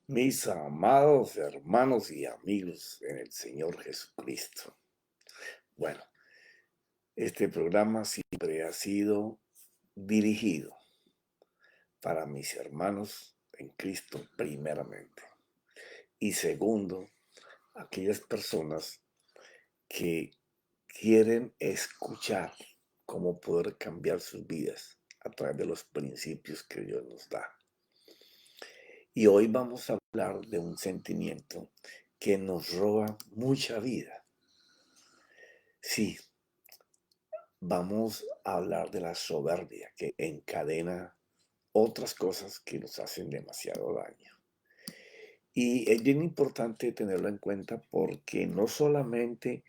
Mis amados hermanos y amigos en el Señor Jesucristo. Bueno, este programa siempre ha sido dirigido para mis hermanos en Cristo primeramente. Y segundo, aquellas personas que quieren escuchar cómo poder cambiar sus vidas a través de los principios que Dios nos da. Y hoy vamos a hablar de un sentimiento que nos roba mucha vida. Sí, vamos a hablar de la soberbia que encadena otras cosas que nos hacen demasiado daño. Y es bien importante tenerlo en cuenta porque no solamente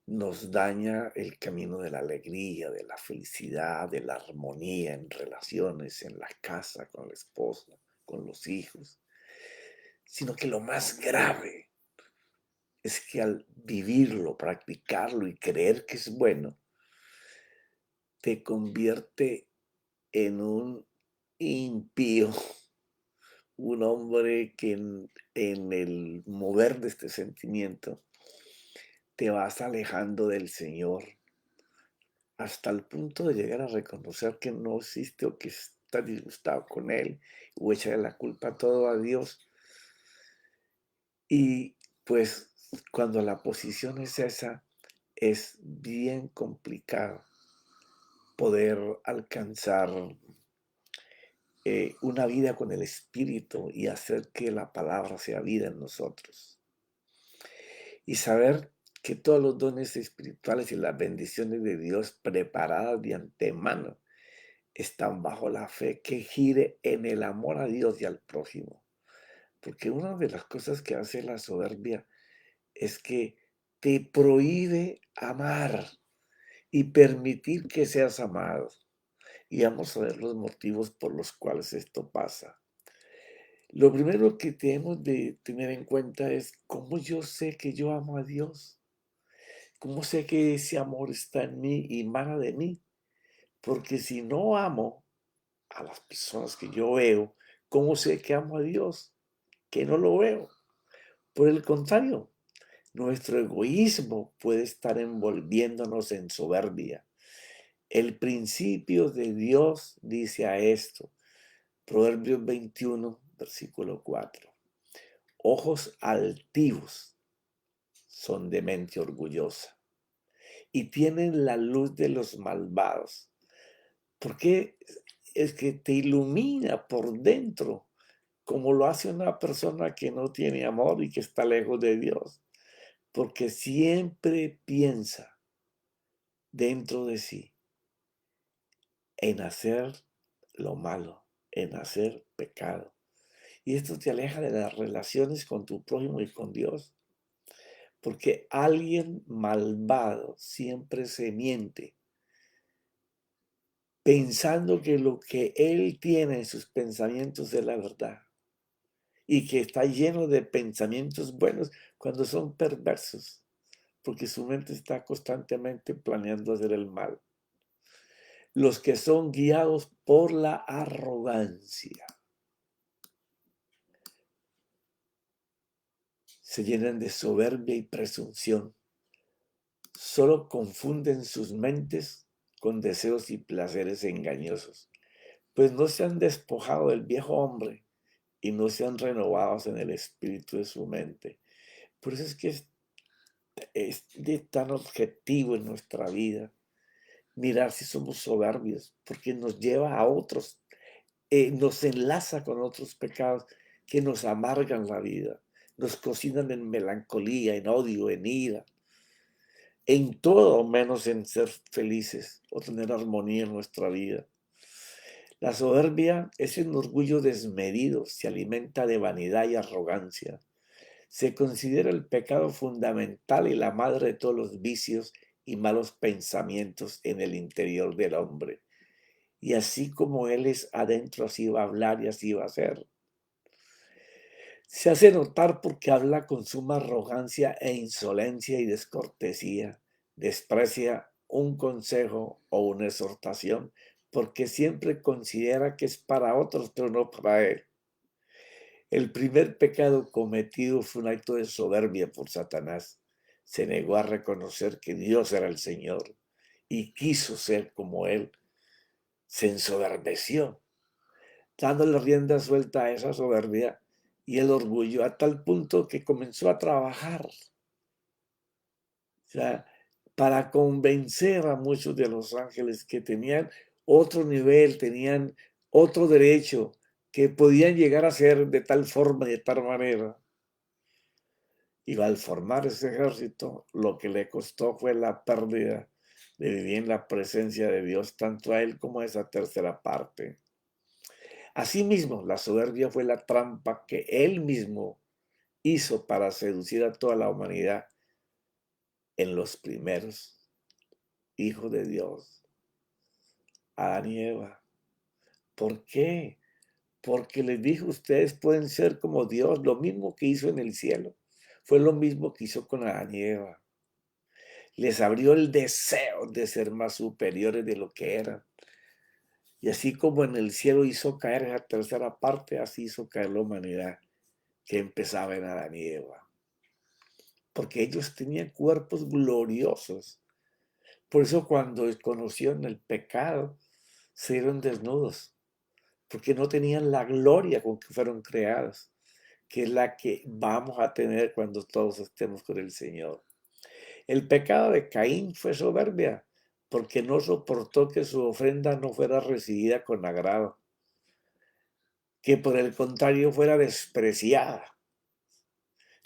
nos daña el camino de la alegría, de la felicidad, de la armonía en relaciones, en la casa, con la esposa, con los hijos, sino que lo más grave es que al vivirlo, practicarlo y creer que es bueno, te convierte en un impío, un hombre que en el mover de este sentimiento te vas alejando del Señor hasta el punto de llegar a reconocer que no existe o que estás disgustado con Él o echarle la culpa todo a Dios. Y pues cuando la posición es esa, es bien complicado poder alcanzar una vida con el Espíritu y hacer que la palabra sea vida en nosotros. Y saber que todos los dones espirituales y las bendiciones de Dios preparadas de antemano están bajo la fe que gire en el amor a Dios y al prójimo. Porque una de las cosas que hace la soberbia es que te prohíbe amar y permitir que seas amado. Y vamos a ver los motivos por los cuales esto pasa. Lo primero que tenemos de tener en cuenta es cómo yo sé que yo amo a Dios, cómo sé que ese amor está en mí y emana de mí, porque si no amo a las personas que yo veo, ¿cómo sé que amo a Dios? Que no lo veo. Por el contrario, nuestro egoísmo puede estar envolviéndonos en soberbia. El principio de Dios dice a esto, Proverbios 21, versículo 4. Ojos altivos son de mente orgullosa y tienen la luz de los malvados. Porque es que te ilumina por dentro, como lo hace una persona que no tiene amor y que está lejos de Dios. Porque siempre piensa dentro de sí en hacer lo malo, en hacer pecado. Y esto te aleja de las relaciones con tu prójimo y con Dios. Porque alguien malvado siempre se miente, pensando que lo que él tiene en sus pensamientos es la verdad y que está lleno de pensamientos buenos cuando son perversos, porque su mente está constantemente planeando hacer el mal. Los que son guiados por la arrogancia se llenan de soberbia y presunción, solo confunden sus mentes con deseos y placeres engañosos, pues no se han despojado del viejo hombre y no se han renovado en el espíritu de su mente. Por eso es que es de tan objetivo en nuestra vida mirar si somos soberbios, porque nos lleva a otros, nos enlaza con otros pecados que nos amargan la vida, nos cocinan en melancolía, en odio, en ira, en todo menos en ser felices o tener armonía en nuestra vida. La soberbia es un orgullo desmedido, se alimenta de vanidad y arrogancia. Se considera el pecado fundamental y la madre de todos los vicios y malos pensamientos en el interior del hombre. Y así como él es adentro, así va a hablar y así va a ser. Se hace notar porque habla con suma arrogancia e insolencia y descortesía. Desprecia un consejo o una exhortación porque siempre considera que es para otros, pero no para él. El primer pecado cometido fue un acto de soberbia por Satanás. Se negó a reconocer que Dios era el Señor y quiso ser como Él. Se ensoberbeció, dándole rienda suelta a esa soberbia y el orgullo a tal punto que comenzó a trabajar, o sea, para convencer a muchos de los ángeles que tenían otro nivel, tenían otro derecho, que podían llegar a ser de tal forma y de tal manera. Y al formar ese ejército, lo que le costó fue la pérdida de vivir en la presencia de Dios, tanto a él como a esa tercera parte. Asimismo, la soberbia fue la trampa que él mismo hizo para seducir a toda la humanidad en los primeros hijos de Dios, Adán y Eva. ¿Por qué? Porque les dijo, ustedes pueden ser como Dios, lo mismo que hizo en el cielo. Fue lo mismo que hizo con Adán y Eva. Les abrió el deseo de ser más superiores de lo que eran. Y así como en el cielo hizo caer esa tercera parte, así hizo caer la humanidad que empezaba en Adán y Eva. Porque ellos tenían cuerpos gloriosos. Por eso cuando conocieron el pecado, se dieron desnudos, porque no tenían la gloria con que fueron creados, que es la que vamos a tener cuando todos estemos con el Señor. El pecado de Caín fue soberbia, porque no soportó que su ofrenda no fuera recibida con agrado, que por el contrario fuera despreciada,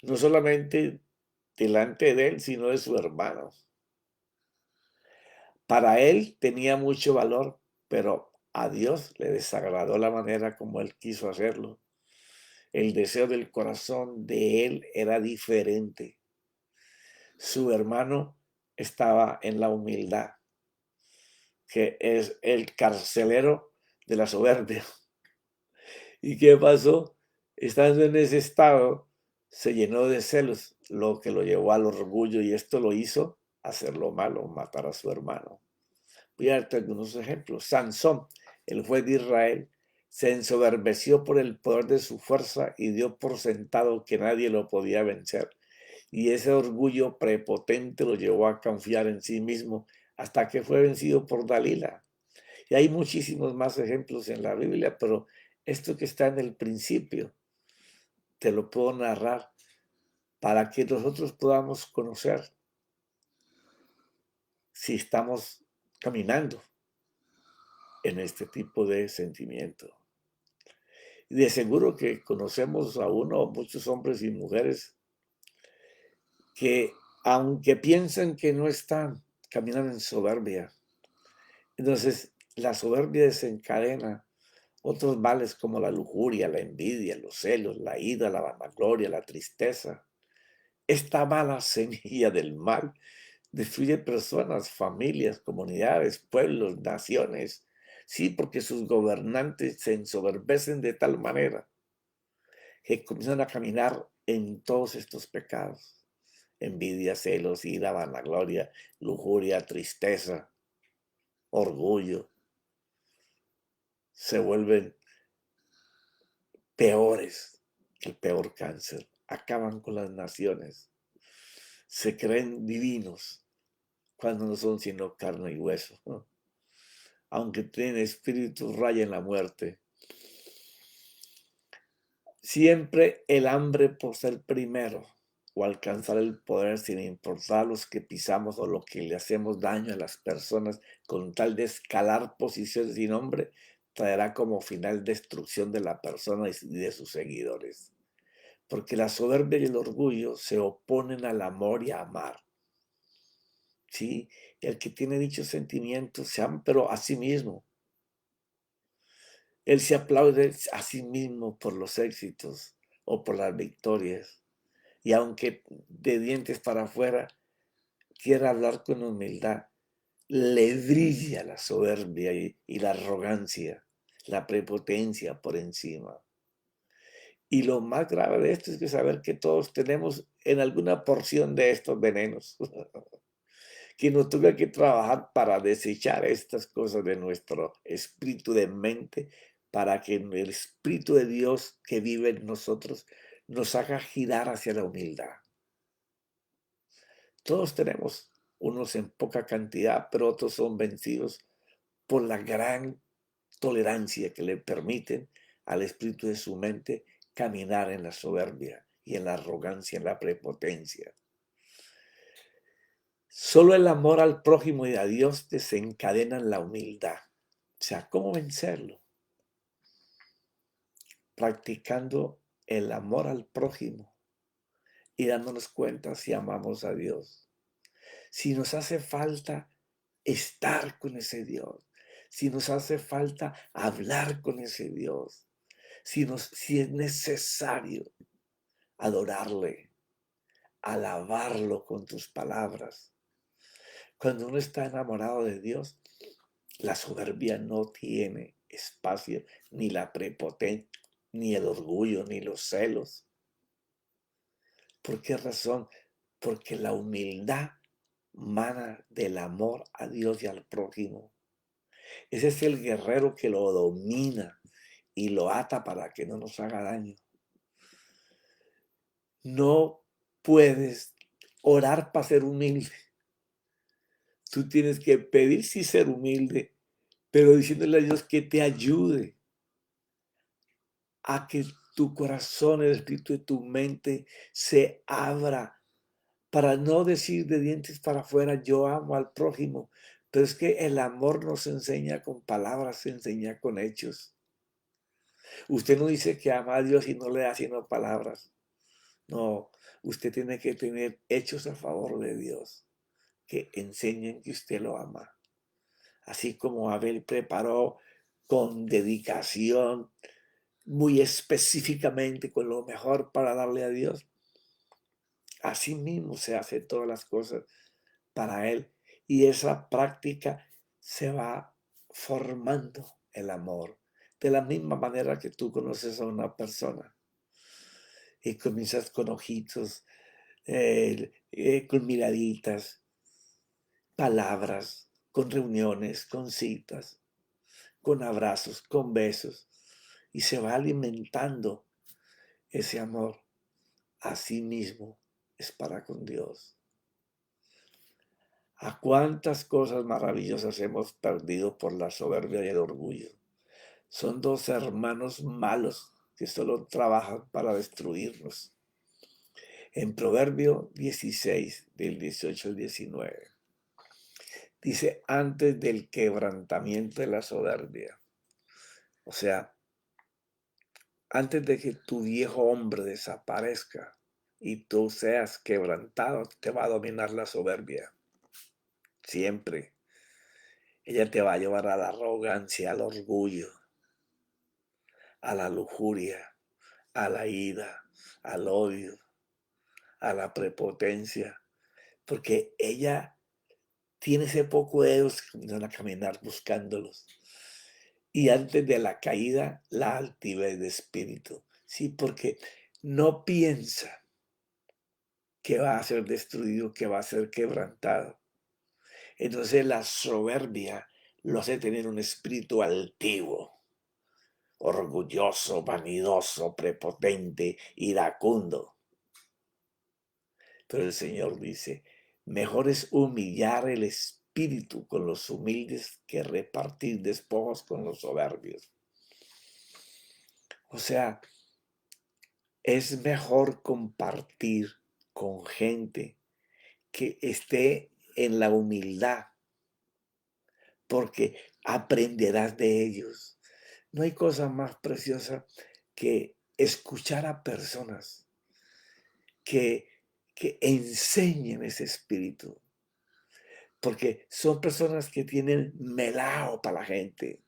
no solamente delante de él, sino de su hermano. Para él tenía mucho valor, pero a Dios le desagradó la manera como él quiso hacerlo. El deseo del corazón de él era diferente. Su hermano estaba en la humildad, que es el carcelero de la soberbia. ¿Y qué pasó? Estando en ese estado, se llenó de celos, lo que lo llevó al orgullo y esto lo hizo hacer lo malo, matar a su hermano. Voy a darte algunos ejemplos. Sansón, el juez de Israel, se ensoberbeció por el poder de su fuerza y dio por sentado que nadie lo podía vencer. Y ese orgullo prepotente lo llevó a confiar en sí mismo hasta que fue vencido por Dalila. Y hay muchísimos más ejemplos en la Biblia, pero esto que está en el principio, te lo puedo narrar para que nosotros podamos conocer si estamos caminando en este tipo de sentimiento. Y de seguro que conocemos a uno o muchos hombres y mujeres que, aunque piensan que no están, caminan en soberbia. Entonces, la soberbia desencadena otros males como la lujuria, la envidia, los celos, la ira, la vanagloria, la tristeza. Esta mala semilla del mal destruye personas, familias, comunidades, pueblos, naciones. Sí, porque sus gobernantes se ensoberbecen de tal manera que comienzan a caminar en todos estos pecados. Envidia, celos, ira, vanagloria, lujuria, tristeza, orgullo. Se vuelven peores que el peor cáncer. Acaban con las naciones. Se creen divinos cuando no son sino carne y hueso. Aunque tienen espíritu, rayan la muerte. Siempre el hambre por ser primero o alcanzar el poder sin importar los que pisamos o lo que le hacemos daño a las personas con tal de escalar posiciones sin nombre, traerá como final destrucción de la persona y de sus seguidores. Porque la soberbia y el orgullo se oponen al amor y a amar. ¿Sí? El que tiene dichos sentimientos se ama, pero a sí mismo. Él se aplaude a sí mismo por los éxitos o por las victorias. Y aunque de dientes para afuera quiera hablar con humildad, le brilla la soberbia y la arrogancia, la prepotencia por encima. Y lo más grave de esto es que saber que todos tenemos en alguna porción de estos venenos, que nos toca que trabajar para desechar estas cosas de nuestro espíritu de mente, para que el Espíritu de Dios que vive en nosotros nos haga girar hacia la humildad. Todos tenemos, unos en poca cantidad, pero otros son vencidos por la gran tolerancia que le permiten al espíritu de su mente caminar en la soberbia y en la arrogancia, en la prepotencia. Solo el amor al prójimo y a Dios desencadena la humildad. O sea, ¿cómo vencerlo? Practicando el amor al prójimo y dándonos cuenta si amamos a Dios. Si nos hace falta estar con ese Dios, si nos hace falta hablar con ese Dios, si es necesario adorarle, alabarlo con tus palabras. Cuando uno está enamorado de Dios, la soberbia no tiene espacio, ni la prepotencia, ni el orgullo, ni los celos. ¿Por qué razón? Porque la humildad mana del amor a Dios y al prójimo. Ese es el guerrero que lo domina y lo ata para que no nos haga daño. No puedes orar para ser humilde. Tú tienes que pedir sí ser humilde, pero diciéndole a Dios que te ayude a que tu corazón, el espíritu de tu mente se abra para no decir de dientes para afuera, yo amo al prójimo. Pero es que el amor no se enseña con palabras, se enseña con hechos. Usted no dice que ama a Dios y no le da sino palabras. No, usted tiene que tener hechos a favor de Dios que enseñen que usted lo ama. Así como Abel preparó con dedicación, muy específicamente, con lo mejor para darle a Dios. Así mismo se hace todas las cosas para Él. Y esa práctica se va formando el amor. De la misma manera que tú conoces a una persona y comienzas con ojitos, con miraditas, palabras, con reuniones, con citas, con abrazos, con besos, y se va alimentando ese amor. Así mismo es para con Dios. ¿A cuántas cosas maravillosas hemos perdido por la soberbia y el orgullo? Son dos hermanos malos que solo trabajan para destruirnos. En Proverbio 16, del 18 al 19, dice, antes del quebrantamiento de la soberbia, o sea, antes de que tu viejo hombre desaparezca y tú seas quebrantado, te va a dominar la soberbia. Siempre. Ella te va a llevar a la arrogancia, al orgullo, a la lujuria, a la ira, al odio, a la prepotencia, porque ella tiene ese poco de dedos que comienzan a caminar buscándolos. Y antes de la caída, la altivez de espíritu. Sí, porque no piensa que va a ser destruido, que va a ser quebrantado. Entonces la soberbia lo hace tener un espíritu altivo, orgulloso, vanidoso, prepotente, iracundo. Pero el Señor dice, mejor es humillar el espíritu con los humildes que repartir despojos con los soberbios. O sea, es mejor compartir con gente que esté en la humildad, porque aprenderás de ellos. No hay cosa más preciosa que escuchar a personas que, que enseñen ese espíritu, porque son personas que tienen melao para la gente.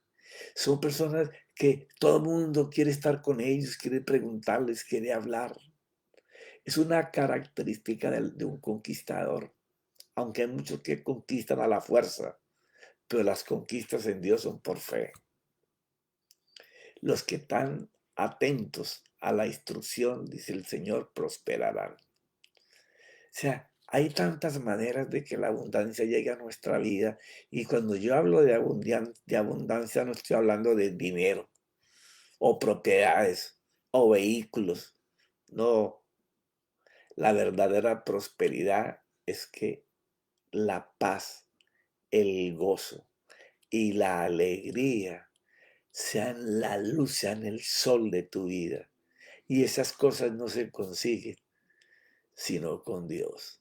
Son personas que todo el mundo quiere estar con ellos, quiere preguntarles, quiere hablar. Es una característica de un conquistador, aunque hay muchos que conquistan a la fuerza, pero las conquistas en Dios son por fe. Los que están atentos a la instrucción, dice el Señor, prosperarán. O sea, hay tantas maneras de que la abundancia llegue a nuestra vida. Y cuando yo hablo de abundancia no estoy hablando de dinero. o propiedades o vehículos. No, la verdadera prosperidad es que la paz, el gozo y la alegría sean la luz, sean el sol de tu vida. Y esas cosas no se consiguen sino con Dios.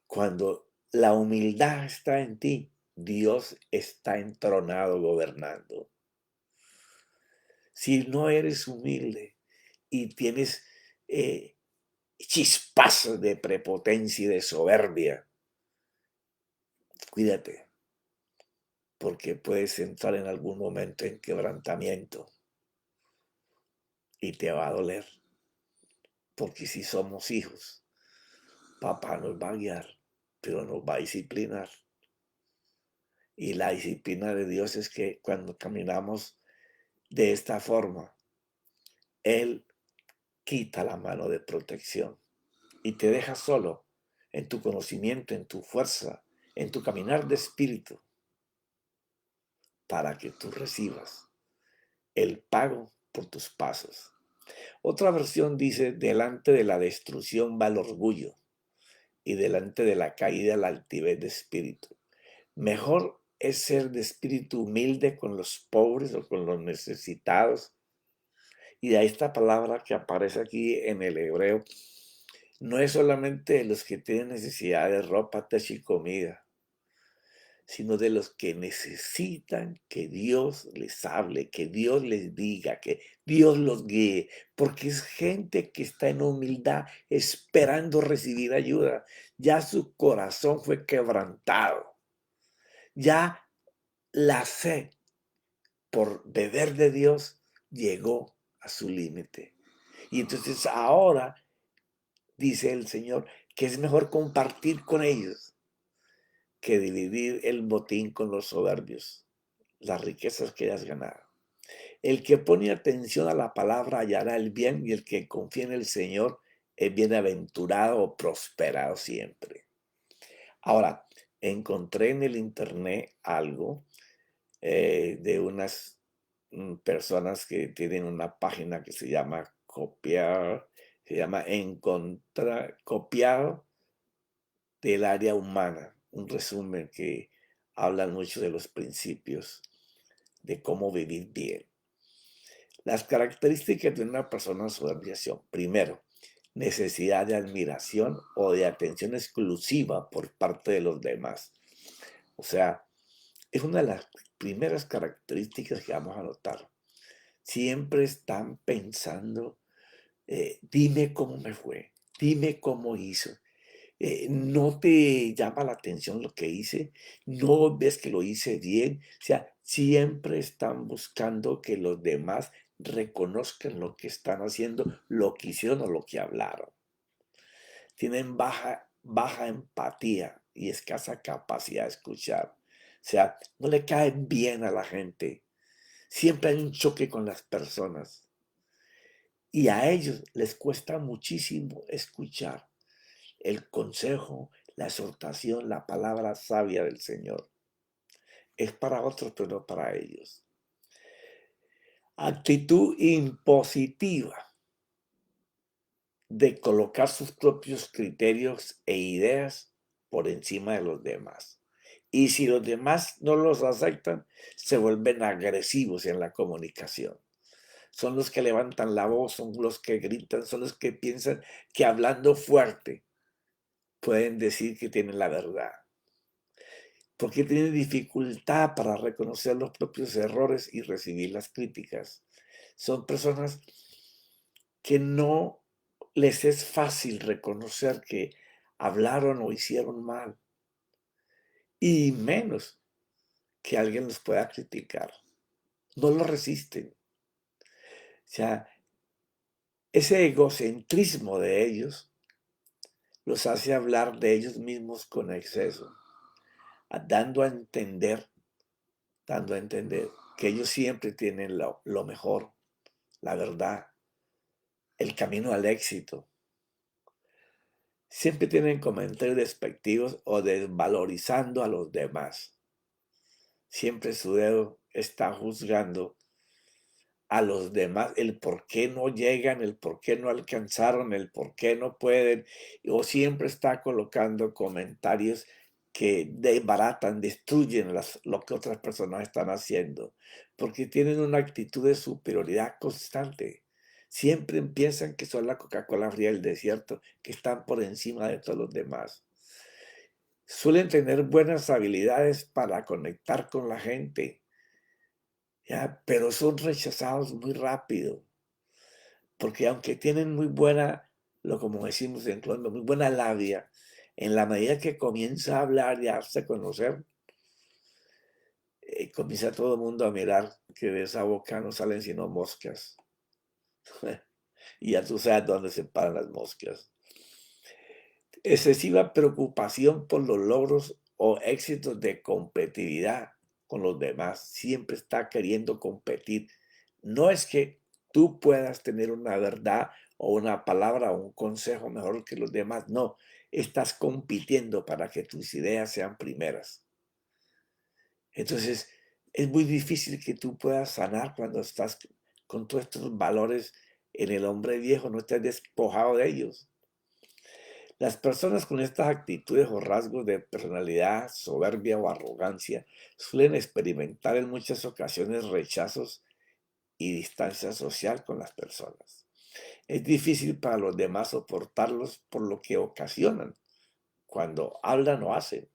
Cuando la humildad está en ti, Dios está entronado gobernando. Si no eres humilde y tienes eh, chispazos de prepotencia y de soberbia, cuídate, porque puedes entrar en algún momento en quebrantamiento y te va a doler, porque si somos hijos, papá nos va a guiar, pero nos va a disciplinar. Y la disciplina de Dios es que cuando caminamos de esta forma, Él quita la mano de protección y te deja solo en tu conocimiento, en tu fuerza, en tu caminar de espíritu, para que tú recibas el pago por tus pasos. Otra versión dice, delante de la destrucción va el orgullo y delante de la caída la altivez de espíritu. Mejor es ser de espíritu humilde con los pobres o con los necesitados. Y de ahí esta palabra que aparece aquí en el hebreo, no es solamente de los que tienen necesidad de ropa, techo y comida, sino de los que necesitan que Dios les hable, que Dios les diga, que Dios los guíe, porque es gente que está en humildad esperando recibir ayuda. Ya su corazón fue quebrantado, ya la sed por beber de Dios llegó a su límite. Y entonces ahora dice el Señor que es mejor compartir con ellos que dividir el botín con los soberbios, las riquezas que hayas ganado. El que pone atención a la palabra hallará el bien y el que confía en el Señor es bienaventurado o prosperado siempre. Ahora, encontré en el internet algo de unas personas que tienen una página que se llama copiar, se llama encontrar, copiar del área humana, un resumen que habla mucho de los principios de cómo vivir bien. Las características de una persona soberbia son, primero, necesidad de admiración o de atención exclusiva por parte de los demás. O sea, es una de las primeras características que vamos a notar. Siempre están pensando, dime cómo me fue, dime cómo hizo. No te llama la atención lo que hice, no ves que lo hice bien. O sea, siempre están buscando que los demás reconozcan lo que están haciendo, lo que hicieron o lo que hablaron. Tienen baja empatía y escasa capacidad de escuchar. O sea, no le cae bien a la gente. Siempre hay un choque con las personas. Y a ellos les cuesta muchísimo escuchar el consejo, la exhortación, la palabra sabia del Señor. Es para otros, pero no para ellos. Actitud impositiva de colocar sus propios criterios e ideas por encima de los demás. Y si los demás no los aceptan, se vuelven agresivos en la comunicación. Son los que levantan la voz, son los que gritan, son los que piensan que hablando fuerte pueden decir que tienen la verdad. Porque tienen dificultad para reconocer los propios errores y recibir las críticas. Son personas que no les es fácil reconocer que hablaron o hicieron mal, y menos que alguien los pueda criticar. No lo resisten. O sea, ese egocentrismo de ellos los hace hablar de ellos mismos con exceso, dando a entender, que ellos siempre tienen lo mejor, la verdad, el camino al éxito. Siempre tienen comentarios despectivos o desvalorizando a los demás. Siempre su dedo está juzgando a los demás el por qué no llegan, el por qué no alcanzaron, el por qué no pueden, o siempre está colocando comentarios que desbaratan, destruyen lo que otras personas están haciendo, porque tienen una actitud de superioridad constante. Siempre piensan que son la Coca-Cola fría del desierto, que están por encima de todos los demás. Suelen tener buenas habilidades para conectar con la gente, ¿ya? Pero son rechazados muy rápido, porque aunque tienen muy buena, como decimos en Colombia, muy buena labia, en la medida que comienza a hablar y a darse a conocer, comienza todo el mundo a mirar que de esa boca no salen sino moscas. Y ya tú sabes dónde se paran las moscas. Excesiva preocupación por los logros o éxitos de competitividad con los demás. Siempre está queriendo competir. No es que tú puedas tener una verdad o una palabra o un consejo mejor que los demás. No, estás compitiendo para que tus ideas sean primeras. Entonces, es muy difícil que tú puedas sanar cuando estás con todos estos valores en el hombre viejo, no estés despojado de ellos. Las personas con estas actitudes o rasgos de personalidad, soberbia o arrogancia suelen experimentar en muchas ocasiones rechazos y distancia social con las personas. Es difícil para los demás soportarlos por lo que ocasionan cuando hablan o hacen.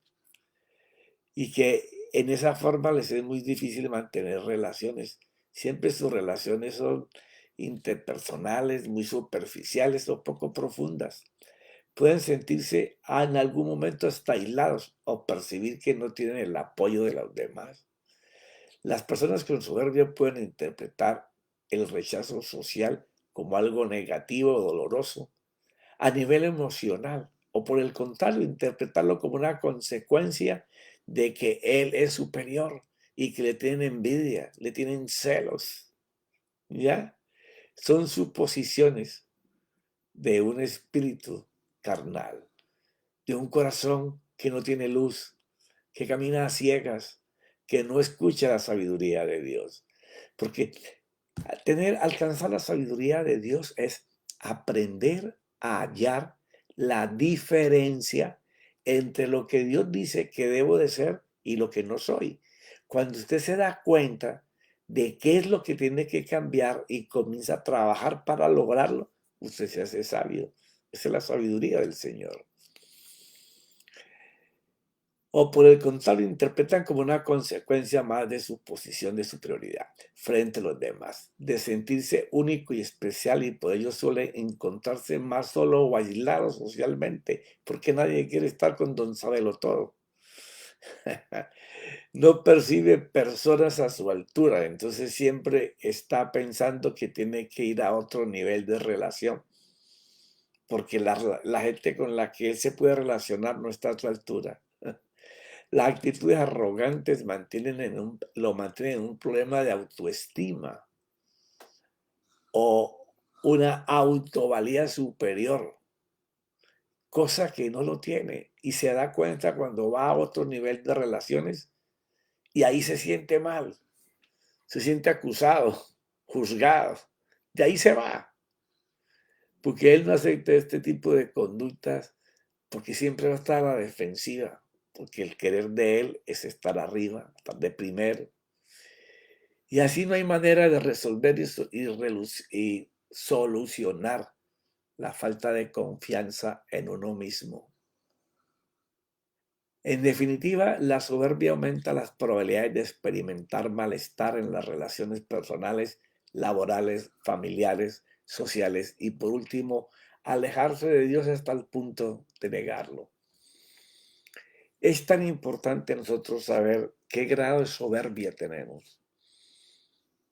Y que en esa forma les es muy difícil mantener relaciones. Siempre sus relaciones son interpersonales, muy superficiales o poco profundas. Pueden sentirse en algún momento hasta aislados o percibir que no tienen el apoyo de los demás. Las personas con soberbia pueden interpretar el rechazo social como algo negativo o doloroso a nivel emocional, o por el contrario, interpretarlo como una consecuencia de que él es superior y que le tienen envidia, le tienen celos, ¿ya? Son suposiciones de un espíritu carnal, de un corazón que no tiene luz, que camina a ciegas, que no escucha la sabiduría de Dios. Porque alcanzar la sabiduría de Dios es aprender a hallar la diferencia entre lo que Dios dice que debo de ser y lo que no soy. Cuando usted se da cuenta de qué es lo que tiene que cambiar y comienza a trabajar para lograrlo, usted se hace sabio. Esa es la sabiduría del Señor. O por el contrario, interpretan como una consecuencia más de su posición de superioridad frente a los demás, de sentirse único y especial, y por ello suele encontrarse más solo o aislado socialmente, porque nadie quiere estar con don todo. No percibe personas a su altura, entonces siempre está pensando que tiene que ir a otro nivel de relación, porque la gente con la que él se puede relacionar no está a su altura. Las actitudes arrogantes lo mantienen en un problema de autoestima o una autovalía superior, cosa que no lo tiene y se da cuenta cuando va a otro nivel de relaciones y ahí se siente mal, se siente acusado, juzgado, de ahí se va, porque él no acepta este tipo de conductas porque siempre va a estar a la defensiva, porque el querer de él es estar arriba, estar de primero. Y así no hay manera de resolver y solucionar la falta de confianza en uno mismo. En definitiva, la soberbia aumenta las probabilidades de experimentar malestar en las relaciones personales, laborales, familiares, sociales y, por último, alejarse de Dios hasta el punto de negarlo. Es tan importante nosotros saber qué grado de soberbia tenemos,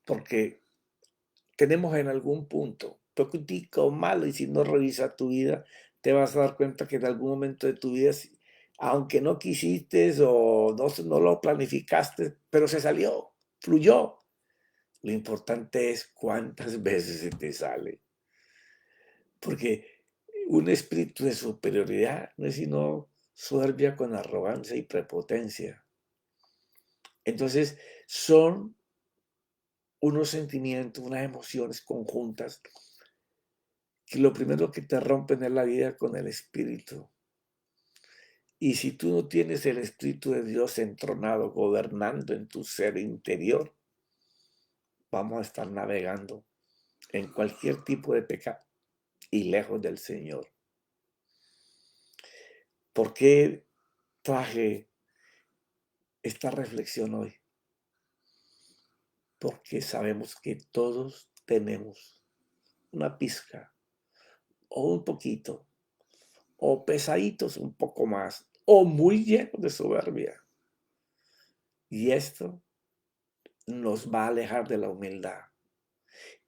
porque tenemos en algún punto poquitico malo, y si no revisas tu vida, te vas a dar cuenta que en algún momento de tu vida, aunque no quisiste o no lo planificaste, pero se salió, fluyó. Lo importante es cuántas veces se te sale, porque un espíritu de superioridad no es sino soberbia con arrogancia y prepotencia. Entonces, son unos sentimientos, unas emociones conjuntas, que lo primero que te rompen es la vida con el espíritu. Y si tú no tienes el Espíritu de Dios entronado, gobernando en tu ser interior, vamos a estar navegando en cualquier tipo de pecado y lejos del Señor. ¿Por qué traje esta reflexión hoy? Porque sabemos que todos tenemos una pizca o un poquito, o pesaditos un poco más, o muy llenos de soberbia. Y esto nos va a alejar de la humildad.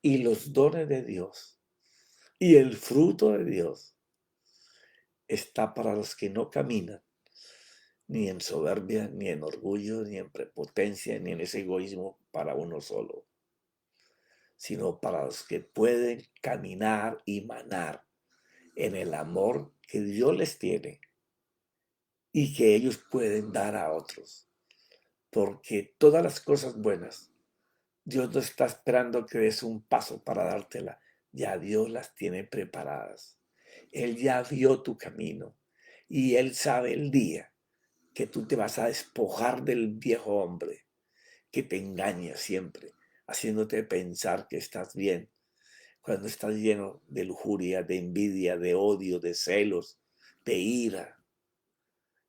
Y los dones de Dios y el fruto de Dios está para los que no caminan ni en soberbia, ni en orgullo, ni en prepotencia, ni en ese egoísmo para uno solo, sino para los que pueden caminar y manar en el amor que Dios les tiene y que ellos pueden dar a otros. Porque todas las cosas buenas, Dios no está esperando que des un paso para dártela. Ya Dios las tiene preparadas. Él ya vio tu camino y Él sabe el día que tú te vas a despojar del viejo hombre que te engaña siempre, haciéndote pensar que estás bien, cuando estás lleno de lujuria, de envidia, de odio, de celos, de ira.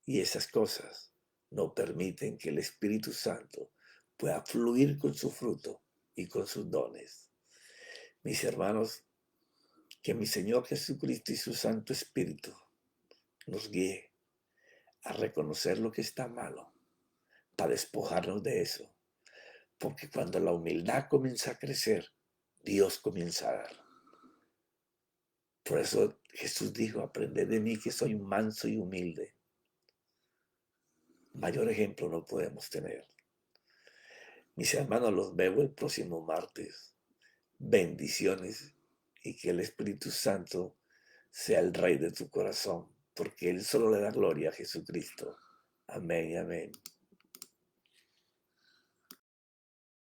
Y esas cosas no permiten que el Espíritu Santo pueda fluir con su fruto y con sus dones. Mis hermanos, que mi Señor Jesucristo y su Santo Espíritu nos guíe a reconocer lo que está malo, para despojarnos de eso. Porque cuando la humildad comienza a crecer, Dios comienza a dar. Por eso Jesús dijo, aprended de mí que soy manso y humilde. Mayor ejemplo no podemos tener. Mis hermanos, los veo el próximo martes. Bendiciones y que el Espíritu Santo sea el Rey de tu corazón, porque Él solo le da gloria a Jesucristo. Amén y amén.